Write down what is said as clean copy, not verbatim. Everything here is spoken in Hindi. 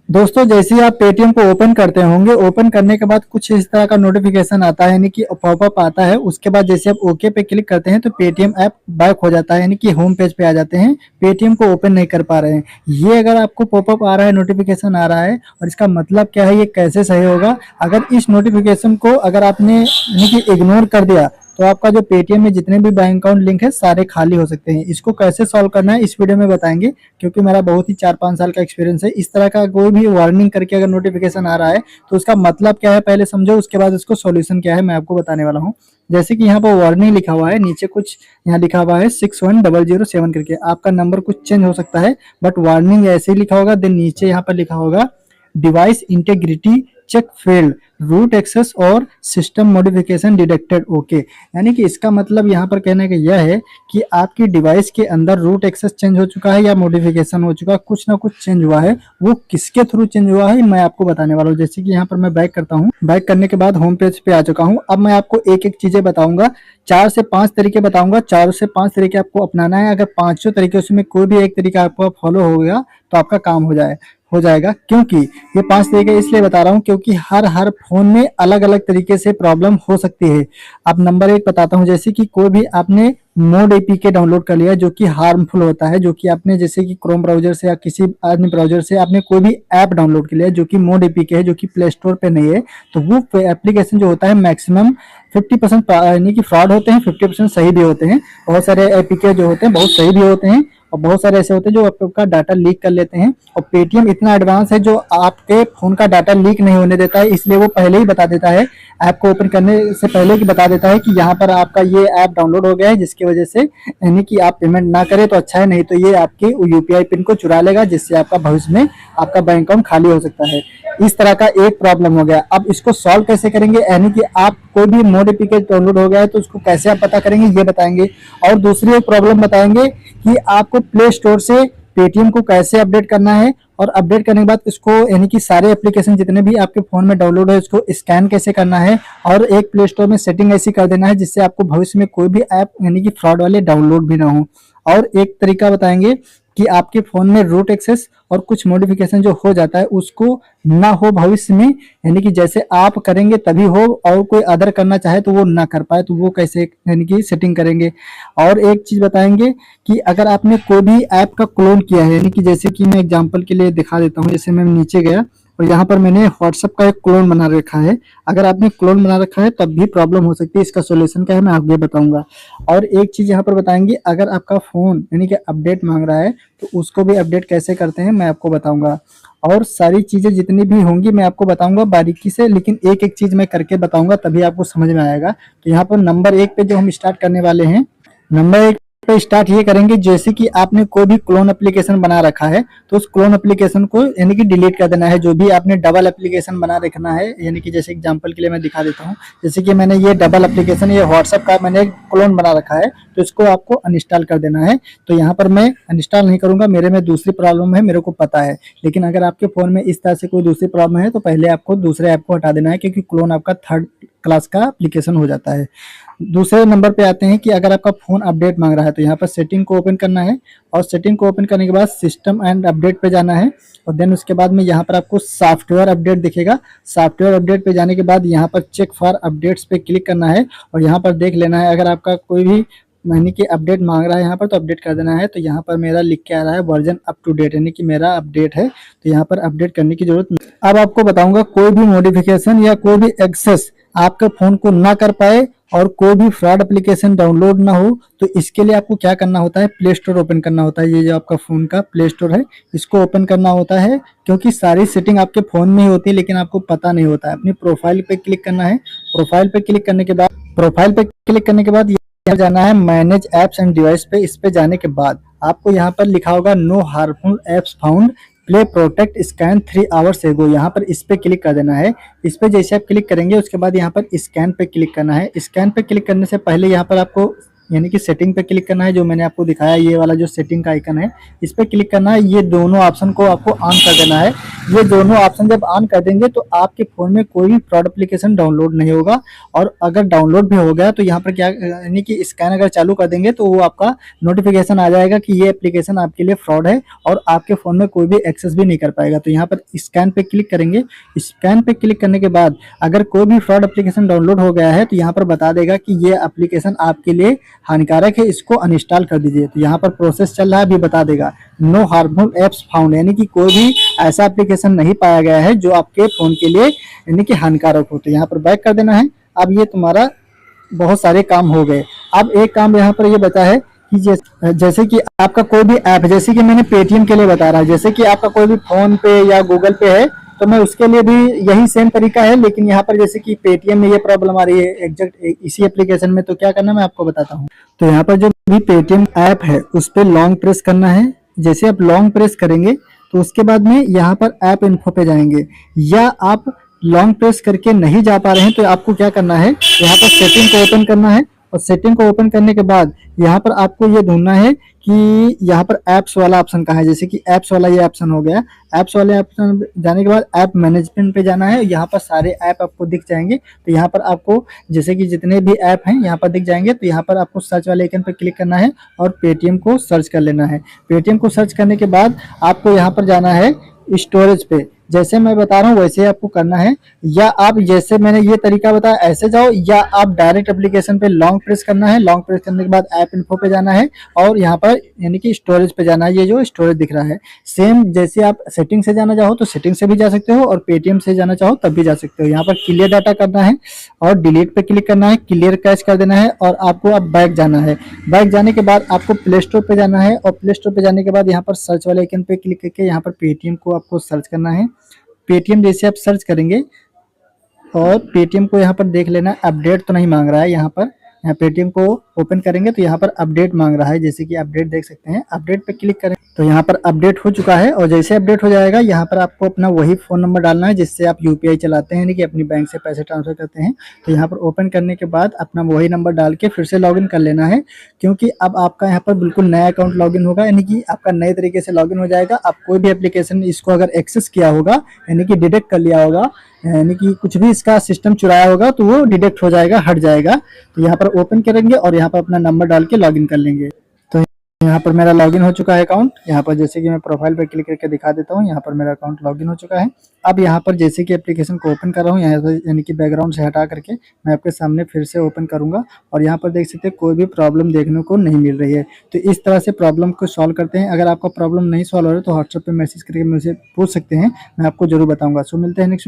दोस्तों जैसे ही आप पेटीएम को ओपन करते होंगे, ओपन करने के बाद कुछ इस तरह का नोटिफिकेशन आता है, यानी कि पॉपअप आता है। उसके बाद जैसे आप ओके पे क्लिक करते हैं तो पेटीएम ऐप बैक हो जाता है, यानी कि होम पेज पे आ जाते हैं। पेटीएम को ओपन नहीं कर पा रहे हैं। ये अगर आपको पॉपअप आ रहा है, नोटिफिकेशन आ रहा है, और इसका मतलब क्या है, ये कैसे सही होगा? अगर इस नोटिफिकेशन को अगर आपने यानी कि इग्नोर कर दिया तो आपका जो पेटीएम में जितने भी बैंक अकाउंट लिंक है सारे खाली हो सकते हैं। इसको कैसे सॉल्व करना है इस वीडियो में बताएंगे, क्योंकि मेरा बहुत ही 4-5 साल का एक्सपीरियंस है। इस तरह का कोई भी वार्निंग करके अगर नोटिफिकेशन आ रहा है तो उसका मतलब क्या है पहले समझो, उसके बाद उसको सॉल्यूशन क्या है मैं आपको बताने वाला हूँ। जैसे कि यहाँ पर वार्निंग लिखा हुआ है, नीचे कुछ यहाँ लिखा हुआ है 61007 करके, आपका नंबर कुछ चेंज हो सकता है, बट वार्निंग ऐसे ही लिखा होगा। देन नीचे यहाँ पर लिखा होगा device integrity check failed, root access और सिस्टम मॉडिफिकेशन डिटेक्टेड ओके। यानी कि इसका मतलब यहाँ पर कहने का यह है कि आपकी डिवाइस के अंदर रूट एक्सेस चेंज हो चुका है या मॉडिफिकेशन हो चुका है, कुछ ना कुछ चेंज हुआ है। वो किसके थ्रू चेंज हुआ है मैं आपको बताने वाला हूँ। जैसे कि यहाँ पर मैं बैक करता हूँ, बैक करने के बाद होम पेज पे आ चुका हूँ। अब मैं आपको एक एक चीजें बताऊंगा, 4 से 5 तरीके बताऊंगा। 4 से 5 तरीके आपको अपनाना है। अगर पांचों तरीके उसमें कोई भी एक तरीका आपको फॉलो हो गया तो आपका काम हो जाएगा। क्योंकि ये 5 तरीके इसलिए बता रहा हूँ क्योंकि हर फोन में अलग अलग तरीके से प्रॉब्लम हो सकती है। अब नंबर 1 बताता हूँ, जैसे कि कोई भी आपने मोड एपीके डाउनलोड कर लिया जो कि हार्मफुल होता है, जो कि आपने जैसे कि क्रोम ब्राउजर से या किसी अन्य ब्राउजर से आपने कोई भी ऐप डाउनलोड कर लिया जो कि मोड एपीके है, जो कि प्ले स्टोर पे नहीं है, तो वो एप्लीकेशन जो होता है मैक्सिमम 50% यानी कि फ्रॉड होते हैं, 50% सही भी होते हैं। बहुत सारे एपीके जो होते हैं बहुत सही भी होते हैं, और बहुत सारे ऐसे होते हैं जो आपका डाटा लीक कर लेते हैं। और पेटीएम इतना एडवांस है जो आपके फोन का डाटा लीक नहीं होने देता है, इसलिए वो पहले ही बता देता है, ऐप को ओपन करने से पहले ही बता देता है कि यहाँ पर आपका ये ऐप डाउनलोड हो गया है, जिसकी वजह से यानी कि आप पेमेंट ना करें तो अच्छा है, नहीं तो ये आपकी यूपीआई पिन को चुरा लेगा, जिससे आपका भविष्य में आपका बैंक अकाउंट खाली हो सकता है। इस तरह का एक प्रॉब्लम हो गया। अब इसको सॉल्व कैसे करेंगे, यानी कि आप कोई भी मोड एपीके डाउनलोड हो गया है तो उसको कैसे आप पता करेंगे ये बताएंगे। और दूसरी एक प्रॉब्लम बताएंगे कि आपको प्ले स्टोर से पेटीएम को कैसे अपडेट करना है, और अपडेट करने के बाद इसको यानी कि सारे एप्लीकेशन जितने भी आपके फोन में डाउनलोड है उसको स्कैन कैसे करना है, और एक प्ले स्टोर में सेटिंग ऐसी कर देना है जिससे आपको भविष्य में कोई भी ऐप यानी कि फ्रॉड वाले डाउनलोड भी ना हो। और एक तरीका बताएंगे कि आपके फोन में रूट एक्सेस और कुछ मॉडिफिकेशन जो हो जाता है उसको ना हो भविष्य में, यानी कि जैसे आप करेंगे तभी हो, और कोई अदर करना चाहे तो वो ना कर पाए, तो वो कैसे यानी कि सेटिंग करेंगे। और एक चीज बताएंगे कि अगर आपने कोई भी ऐप का क्लोन किया है, यानी कि जैसे कि मैं एग्जांपल के लिए दिखा देता हूँ। जैसे मैं नीचे गया और यहाँ पर मैंने व्हाट्सएप का एक क्लोन बना रखा है। अगर आपने क्लोन बना रखा है तब भी प्रॉब्लम हो सकती है, इसका सोल्यूशन क्या है मैं आगे बताऊंगा। और एक चीज यहाँ पर बताएंगे, अगर आपका फोन यानी कि अपडेट मांग रहा है तो उसको भी अपडेट कैसे करते हैं मैं आपको बताऊंगा। और सारी चीजें जितनी भी होंगी मैं आपको बताऊंगा बारीकी से, लेकिन एक एक चीज मैं करके बताऊंगा तभी आपको समझ में आएगा। तो यहाँ पर नंबर 1 पे जो हम स्टार्ट करने वाले हैं, नंबर 1 पे स्टार्ट ये करेंगे, जैसे कि आपने कोई भी क्लोन एप्लीकेशन बना रखा है तो उस क्लोन एप्लीकेशन को यानी कि डिलीट कर देना है। जो भी आपने डबल एप्लीकेशन बना रखना है, यानी कि जैसे एग्जांपल के लिए मैं दिखा देता हूँ, जैसे कि मैंने ये डबल एप्लीकेशन ये व्हाट्सएप का मैंने क्लोन बना रखा है, तो इसको आपको अनइंस्टॉल कर देना है। तो यहाँ पर मैं अनइंस्टॉल नहीं करूंगा, मेरे में दूसरी प्रॉब्लम है, मेरे को पता है। लेकिन अगर आपके फोन में इस तरह से कोई दूसरी प्रॉब्लम है तो पहले आपको दूसरे ऐप को हटा देना है, क्योंकि क्लोन आपका 3rd क्लास का एप्लीकेशन हो जाता है। दूसरे नंबर पे आते हैं कि अगर आपका फोन अपडेट मांग रहा है तो यहाँ पर सेटिंग को ओपन करना है, और सेटिंग को ओपन करने के बाद सिस्टम एंड अपडेट पे जाना है, और देन उसके बाद में यहाँ पर आपको सॉफ्टवेयर अपडेट दिखेगा। सॉफ्टवेयर अपडेट पे जाने के बाद यहाँ पर चेक फॉर अपडेट्स पे क्लिक करना है, और यहाँ पर देख लेना है अगर आपका कोई भी महीने की अपडेट मांग रहा है यहाँ पर तो अपडेट कर देना है। तो यहाँ पर मेरा लिख के आ रहा है वर्जन अप टू डेट, यानी कि मेरा अपडेट है, तो यहाँ पर अपडेट करने की जरूरत नहीं। अब आपको बताऊंगा कोई भी मॉडिफिकेशन या कोई भी एक्सेस आपके फोन को ना कर पाए और कोई भी फ्रॉड एप्लीकेशन डाउनलोड ना हो, तो इसके लिए आपको क्या करना होता है, प्ले स्टोर ओपन करना होता है। ये जो आपका फोन का प्ले स्टोर है इसको ओपन करना होता है, क्योंकि सारी सेटिंग आपके फोन में ही होती है लेकिन आपको पता नहीं होता है। अपनी प्रोफाइल पे क्लिक करना है, प्रोफाइल पे क्लिक करने के बाद यहाँ जाना है मैनेज एप्स एंड डिवाइस पे। इस पे जाने के बाद आपको यहाँ पर लिखा होगा no harmful apps found, play protect scan 3 hours ago, यहाँ पर इस पे क्लिक कर देना है। इस पे जैसे आप क्लिक करेंगे उसके बाद यहाँ पर स्कैन पे क्लिक करना है। स्कैन पे क्लिक करने से पहले यहाँ पर आपको यानी कि सेटिंग पे क्लिक करना है, जो मैंने आपको दिखाया ये वाला जो सेटिंग का आइकन है इस पे क्लिक करना है। ये दोनों ऑप्शन को आपको ऑन कर देना है। ये दोनों ऑप्शन जब ऑन कर देंगे तो आपके फ़ोन में कोई भी फ्रॉड एप्लीकेशन डाउनलोड नहीं होगा, और अगर डाउनलोड भी हो गया तो यहाँ पर क्या यानी कि स्कैन अगर चालू कर देंगे तो वो आपका नोटिफिकेशन आ जाएगा कि ये एप्लीकेशन आपके लिए फ्रॉड है और आपके फ़ोन में कोई भी एक्सेस भी नहीं कर पाएगा। तो यहाँ पर स्कैन पे क्लिक करेंगे। स्कैन पे क्लिक करने के बाद अगर कोई भी फ्रॉड एप्लीकेशन डाउनलोड हो गया है तो यहाँ पर बता देगा कि ये एप्लीकेशन आपके लिए हानिकारक है, इसको अनइंस्टॉल कर दीजिए। तो यहाँ पर प्रोसेस चल रहा है, अभी बता देगा नो हार्मफुल एप्स फाउंड, यानी कि कोई भी ऐसा एप्लीकेशन नहीं पाया गया है जो आपके फ़ोन के लिए यानी कि हानिकारक हो। तो यहाँ पर बैक कर देना है। अब ये तुम्हारा बहुत सारे काम हो गए। अब एक काम यहाँ पर ये बता है कि जैसे कि आपका कोई भी ऐप, जैसे कि मैंने पेटीएम के लिए बता रहा है, जैसे कि आपका कोई भी फोन पे या गूगल पे है तो मैं उसके लिए भी यही सेम तरीका है, लेकिन यहाँ पर जैसे कि पेटीएम में ये प्रॉब्लम आ रही है एग्जैक्ट इसी एप्लीकेशन में, तो क्या करना मैं आपको बताता हूँ। तो यहाँ पर जो भी पेटीएम ऐप है उस पर लॉन्ग प्रेस करना है। जैसे आप लॉन्ग प्रेस करेंगे तो उसके बाद में यहाँ पर ऐप इन्फो पे जाएंगे, या आप लॉन्ग प्रेस करके नहीं जा पा रहे हैं तो आपको क्या करना है, यहाँ पर सेटिंग को ओपन करना है। और सेटिंग को ओपन करने के बाद यहाँ पर आपको ये ढूंढना है कि यहाँ पर ऐप्स वाला ऑप्शन कहाँ है। जैसे कि ऐप्स वाला ये ऑप्शन हो गया। ऐप्स वाले ऑप्शन जाने के बाद ऐप मैनेजमेंट पे जाना है। यहाँ पर सारे ऐप आपको दिख जाएंगे। तो यहाँ पर आपको जैसे कि जितने भी ऐप हैं यहाँ पर दिख जाएंगे। तो यहाँ पर आपको सर्च वाले आइकन पर क्लिक करना है और पेटीएम को सर्च कर लेना है। पेटीएम को सर्च करने के बाद आपको यहाँ पर जाना है स्टोरेज पे। जैसे मैं बता रहा हूँ वैसे ही आपको करना है, या आप जैसे मैंने ये तरीका बताया ऐसे जाओ, या आप डायरेक्ट एप्लीकेशन पे लॉन्ग प्रेस करना है। लॉन्ग प्रेस करने के बाद ऐप इन्फो पे जाना है और यहाँ पर यानी कि स्टोरेज पे जाना है। ये जो स्टोरेज दिख रहा है सेम जैसे आप सेटिंग से जाना चाहो तो सेटिंग से भी जा सकते हो और पेटीएम से जाना चाहो तब भी जा सकते हो। यहाँ पर क्लियर डाटा करना है और डिलीट पे क्लिक करना है, क्लियर कैश कर देना है और आपको अब बैक जाना है। बैक जाने के बाद आपको प्ले स्टोर पे जाना है और प्ले स्टोर पे जाने के बाद यहाँ पर सर्च वाले आइकन पे क्लिक करके यहाँ पर पेटीएम को आपको सर्च करना है। पेटीएम जैसे आप सर्च करेंगे और पेटीएम को यहाँ पर देख लेना, अपडेट तो नहीं मांग रहा है। यहाँ पर यहाँ पेटीएम को ओपन करेंगे तो यहाँ पर अपडेट मांग रहा है। जैसे कि अपडेट देख सकते हैं, अपडेट पे क्लिक करें तो यहाँ पर अपडेट हो चुका है। और जैसे अपडेट हो जाएगा यहाँ पर आपको अपना वही फ़ोन नंबर डालना है जिससे आप यूपीआई चलाते हैं, यानी कि अपनी बैंक से पैसे ट्रांसफर करते हैं। तो यहाँ पर ओपन करने के बाद अपना वही नंबर डाल के फिर से लॉगिन कर लेना है, क्योंकि अब आपका यहाँ पर बिल्कुल नया अकाउंट लॉगिन होगा, यानी कि आपका नए तरीके से लॉगिन हो जाएगा। आप कोई भी एप्लीकेशन इसको अगर एक्सेस किया होगा यानी कि डिटेक्ट कर लिया होगा, यानी कि कुछ भी इसका सिस्टम चुराया होगा तो वो डिटेक्ट हो जाएगा, हट जाएगा। तो यहाँ पर ओपन करेंगे और यहाँ पर अपना नंबर डाल के लॉगिन कर लेंगे। तो यहाँ पर मेरा लॉगिन हो चुका है अकाउंट। यहाँ पर जैसे कि मैं प्रोफाइल पर क्लिक करके दिखा देता हूँ, यहाँ पर मेरा अकाउंट लॉगिन हो चुका है। अब यहाँ पर जैसे कि एप्लीकेशन को ओपन कर रहा हूँ, यहाँ पर यानी कि बैकग्राउंड से हटा करके मैं आपके सामने फिर से ओपन करूँगा और यहाँ पर देख सकते हैं कोई भी प्रॉब्लम देखने को नहीं मिल रही है। तो इस तरह से प्रॉब्लम को सॉल्व करते हैं। अगर आपका प्रॉब्लम नहीं सॉल्व हो रहा है तो व्हाट्सएप पर मैसेज करके मुझे पूछ सकते हैं, मैं आपको जरूर बताऊँगा। सो मिलते हैं नेक्स्ट।